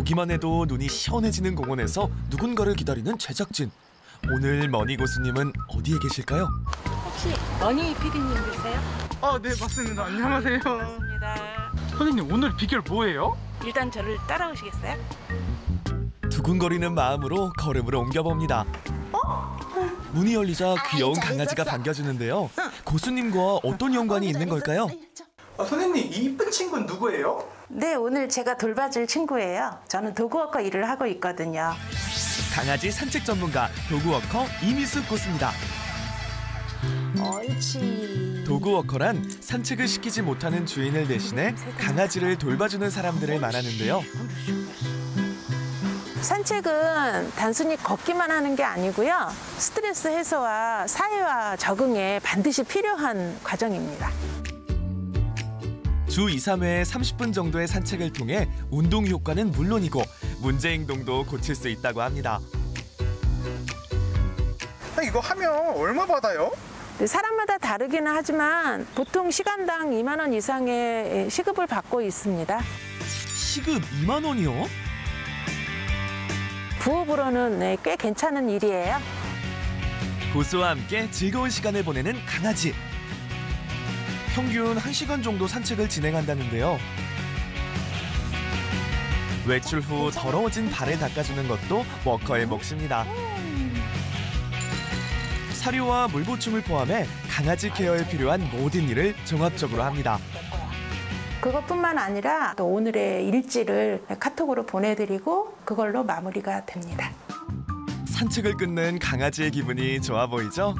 보기만 해도 눈이 시원해지는 공원에서 누군가를 기다리는 제작진. 오늘 머니 고수님은 어디에 계실까요? 혹시 머니 PD님이세요? 네, 맞습니다. 안녕하세요. 반갑습니다. 선생님, 오늘 비결 뭐예요? 일단 저를 따라오시겠어요? 두근거리는 마음으로 걸음을 옮겨봅니다. 문이 열리자 귀여운 강아지가 반겨주는데요. 고수님과 어떤 연관이 있는 걸까요? 선생님, 이 이쁜 친구는 누구예요? 네, 오늘 제가 돌봐줄 친구예요. 저는 도그워커 일을 하고 있거든요. 강아지 산책 전문가 도그워커 이미숙 고수입니다. 옳지. 도그워커란 산책을 시키지 못하는 주인을 대신해 강아지를 돌봐주는 사람들을 말하는데요. 산책은 단순히 걷기만 하는 게 아니고요. 스트레스 해소와 사회화 적응에 반드시 필요한 과정입니다. 주 2, 3회에 30분 정도의 산책을 통해 운동 효과는 물론이고 문제 행동도 고칠 수 있다고 합니다. 이거 하면 얼마 받아요? 네, 사람마다 다르기는 하지만 보통 시간당 2만 원 이상의 시급을 받고 있습니다. 시급 2만 원이요? 부업으로는 꽤 괜찮은 일이에요. 고수와 함께 즐거운 시간을 보내는 강아지. 평균 1시간 정도 산책을 진행한다는데요. 외출 후 더러워진 발을 닦아주는 것도 워커의 몫입니다. 사료와 물 보충을 포함해 강아지 케어에 필요한 모든 일을 종합적으로 합니다. 그것뿐만 아니라 또 오늘의 일지를 카톡으로 보내드리고 그걸로 마무리가 됩니다. 산책을 끝낸 강아지의 기분이 좋아 보이죠?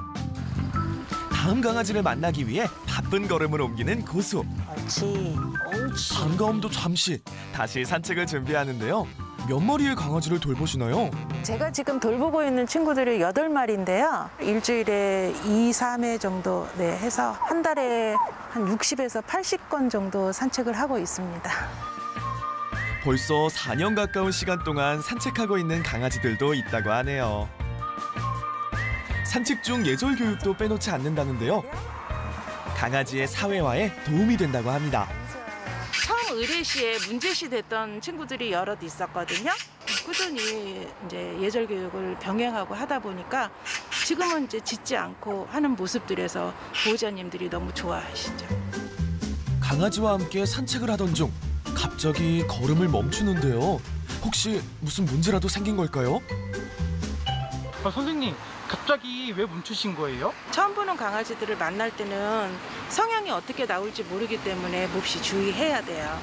다음 강아지를 만나기 위해 바쁜 걸음을 옮기는 고수. 옳지. 옳지. 반가움도 잠시 다시 산책을 준비하는데요. 몇 마리의 강아지를 돌보시나요? 제가 지금 돌보고 있는 친구들이 8마리인데요. 일주일에 2, 3회 정도 해서 한 달에 한 60에서 80건 정도 산책을 하고 있습니다. 벌써 4년 가까운 시간 동안 산책하고 있는 강아지들도 있다고 하네요. 산책 중 예절 교육도 빼놓지 않는다는데요. 강아지의 사회화에 도움이 된다고 합니다. 처음 의뢰시에 문제시 됐던 친구들이 여럿 있었거든요. 꾸준히 이제 예절 교육을 병행하고 하다 보니까 지금은 이제 짖지 않고 하는 모습들에서 보호자님들이 너무 좋아하시죠. 강아지와 함께 산책을 하던 중 갑자기 걸음을 멈추는데요. 혹시 무슨 문제라도 생긴 걸까요? 선생님, 갑자기 왜 멈추신 거예요? 처음 보는 강아지들을 만날 때는 성향이 어떻게 나올지 모르기 때문에 몹시 주의해야 돼요.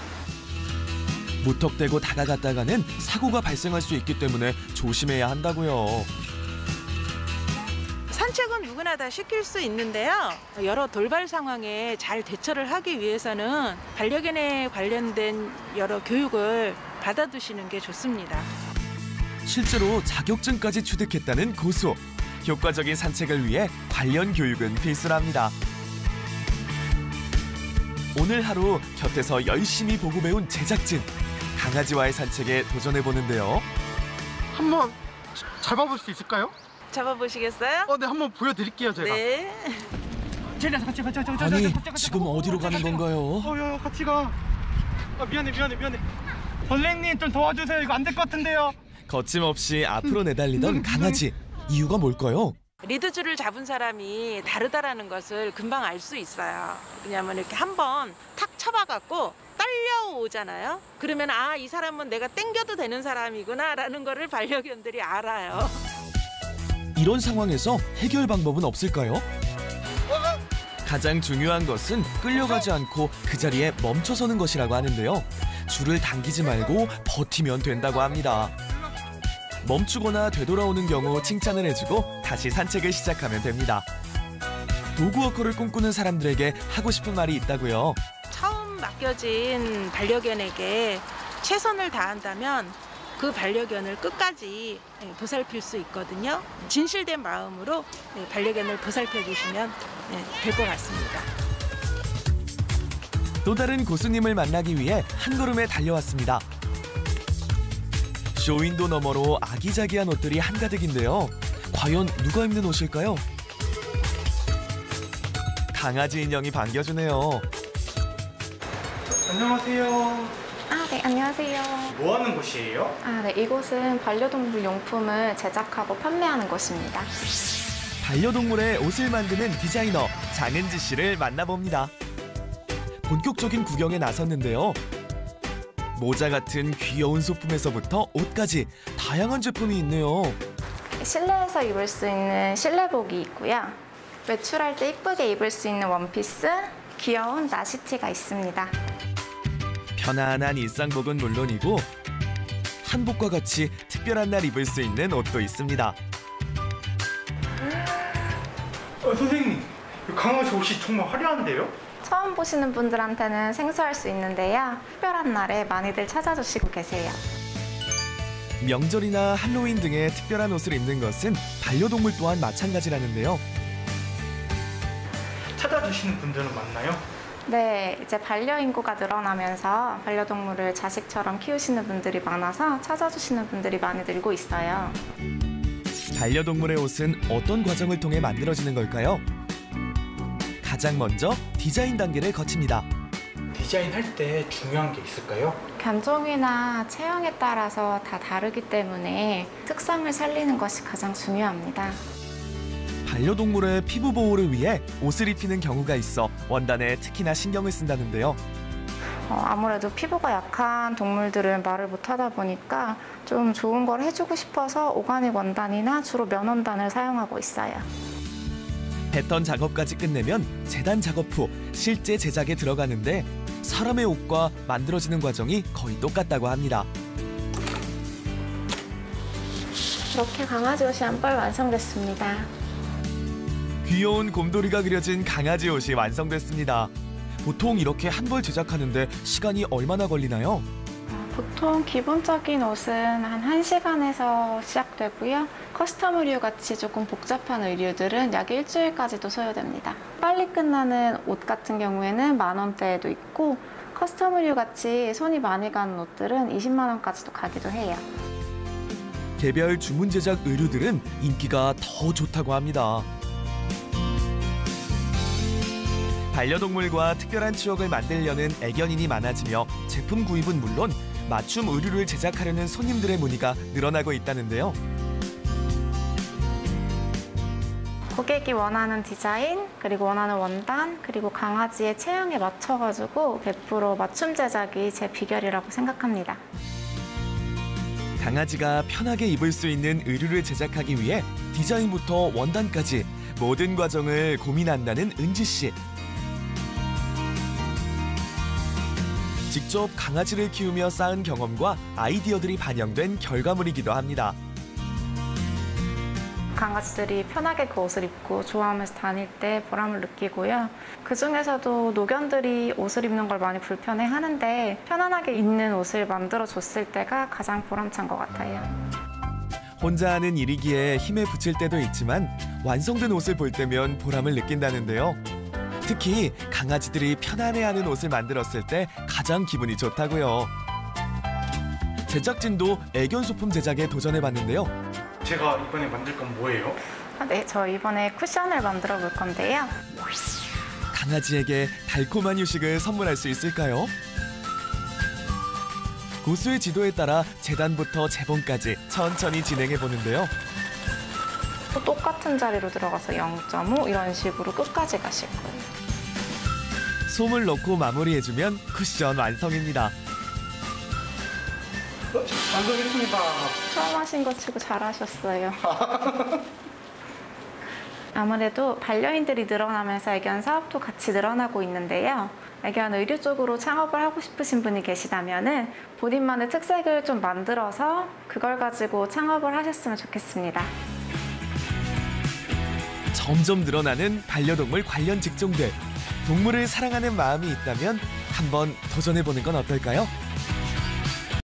무턱대고 다가갔다가는 사고가 발생할 수 있기 때문에 조심해야 한다고요. 산책은 누구나 다 시킬 수 있는데요. 여러 돌발 상황에 잘 대처를 하기 위해서는 반려견에 관련된 여러 교육을 받아두시는 게 좋습니다. 실제로 자격증까지 취득했다는 고수. 효과적인 산책을 위해 관련 교육은 필수랍니다. 오늘 하루 곁에서 열심히 보고 배운 제작진. 강아지와의 산책에 도전해보는데요. 한번 잡아볼 수 있을까요? 잡아보시겠어요? 네, 한번 보여드릴게요, 제가. 네. 같이. 아니, 지금 어디로 가는 건가요? 야, 같이 가. 미안해. 선생님, 좀 도와주세요. 이거 안 될 것 같은데요. 거침없이 앞으로 내달리던 강아지. 이유가 뭘까요? 리드줄을 잡은 사람이 다르다라는 것을 금방 알 수 있어요. 왜냐하면 이렇게 한번 탁 쳐봐갖고 딸려오잖아요. 그러면 이 사람은 내가 땡겨도 되는 사람이구나라는 거를 반려견들이 알아요. 이런 상황에서 해결 방법은 없을까요? 가장 중요한 것은 끌려가지 않고 그 자리에 멈춰서는 것이라고 하는데요. 줄을 당기지 말고 버티면 된다고 합니다. 멈추거나 되돌아오는 경우 칭찬을 해주고 다시 산책을 시작하면 됩니다. 도그워커를 꿈꾸는 사람들에게 하고 싶은 말이 있다고요. 처음 맡겨진 반려견에게 최선을 다한다면 그 반려견을 끝까지 보살필 수 있거든요. 진실된 마음으로 반려견을 보살펴 주시면 될 것 같습니다. 또 다른 고수님을 만나기 위해 한 걸음에 달려왔습니다. 쇼윈도 너머로 아기자기한 옷들이 한가득인데요. 과연 누가 입는 옷일까요? 강아지 인형이 반겨주네요. 안녕하세요. 네, 안녕하세요. 뭐 하는 곳이에요? 네, 이곳은 반려동물 용품을 제작하고 판매하는 곳입니다. 반려동물의 옷을 만드는 디자이너 장은지 씨를 만나봅니다. 본격적인 구경에 나섰는데요. 모자 같은 귀여운 소품에서부터 옷까지 다양한 제품이 있네요. 실내에서 입을 수 있는 실내복이 있고요. 외출할 때 이쁘게 입을 수 있는 원피스, 귀여운 나시티가 있습니다. 편안한 일상복은 물론이고 한복과 같이 특별한 날 입을 수 있는 옷도 있습니다. 선생님, 이 강아지 옷이 정말 화려한데요? 처음 보시는 분들한테는 생소할 수 있는데요. 특별한 날에 많이들 찾아주시고 계세요. 명절이나 할로윈 등의 특별한 옷을 입는 것은 반려동물 또한 마찬가지라는데요. 찾아주시는 분들은 많나요? 네, 이제 반려인구가 늘어나면서 반려동물을 자식처럼 키우시는 분들이 많아서 찾아주시는 분들이 많이 늘고 있어요. 반려동물의 옷은 어떤 과정을 통해 만들어지는 걸까요? 가장 먼저 디자인 단계를 거칩니다. 디자인할 때 중요한 게 있을까요? 견종이나 체형에 따라서 다 다르기 때문에 특성을 살리는 것이 가장 중요합니다. 반려동물의 피부 보호를 위해 옷을 입히는 경우가 있어 원단에 특히나 신경을 쓴다는데요. 아무래도 피부가 약한 동물들은 말을 못하다 보니까 좀 좋은 걸 해주고 싶어서 오가닉 원단이나 주로 면원단을 사용하고 있어요. 패턴 작업까지 끝내면 재단 작업 후 실제 제작에 들어가는데 사람의 옷과 만들어지는 과정이 거의 똑같다고 합니다. 이렇게 강아지 옷이 한 벌 완성됐습니다. 귀여운 곰돌이가 그려진 강아지 옷이 완성됐습니다. 보통 이렇게 한 벌 제작하는데 시간이 얼마나 걸리나요? 보통 기본적인 옷은 한 1시간에서 시작되고요. 커스텀 의류 같이 조금 복잡한 의류들은 약 일주일까지도 소요됩니다. 빨리 끝나는 옷 같은 경우에는 10,000원대에도 있고 커스텀 의류 같이 손이 많이 가는 옷들은 20만 원까지도 가기도 해요. 개별 주문 제작 의류들은 인기가 더 좋다고 합니다. 반려동물과 특별한 추억을 만들려는 애견인이 많아지며 제품 구입은 물론 맞춤 의류를 제작하려는 손님들의 문의가 늘어나고 있다는데요. 고객이 원하는 디자인, 그리고 원하는 원단, 그리고 강아지의 체형에 맞춰가지고 100% 맞춤 제작이 제 비결이라고 생각합니다. 강아지가 편하게 입을 수 있는 의류를 제작하기 위해 디자인부터 원단까지 모든 과정을 고민한다는 은지 씨. 직접 강아지를 키우며 쌓은 경험과 아이디어들이 반영된 결과물이기도 합니다. 강아지들이 편하게 그 옷을 입고 좋아하면서 다닐 때 보람을 느끼고요. 그중에서도 노견들이 옷을 입는 걸 많이 불편해하는데 편안하게 입는 옷을 만들어줬을 때가 가장 보람찬 것 같아요. 혼자 하는 일이기에 힘에 부칠 때도 있지만 완성된 옷을 볼 때면 보람을 느낀다는데요. 특히 강아지들이 편안해하는 옷을 만들었을 때 가장 기분이 좋다고요. 제작진도 애견 소품 제작에 도전해봤는데요. 제가 이번에 만들 건 뭐예요? 네, 저 이번에 쿠션을 만들어 볼 건데요. 강아지에게 달콤한 휴식을 선물할 수 있을까요? 고수의 지도에 따라 재단부터 재봉까지 천천히 진행해보는데요. 똑같은 자리로 들어가서 0.5 이런 식으로 끝까지 가실 거예요. 솜을 넣고 마무리해주면 쿠션 완성입니다. 완성했습니다. 처음 하신 거 치고 잘하셨어요. 아무래도 반려인들이 늘어나면서 애견 사업도 같이 늘어나고 있는데요. 애견 의류 쪽으로 창업을 하고 싶으신 분이 계시다면 본인만의 특색을 좀 만들어서 그걸 가지고 창업을 하셨으면 좋겠습니다. 점점 늘어나는 반려동물 관련 직종들. 동물을 사랑하는 마음이 있다면 한번 도전해보는 건 어떨까요?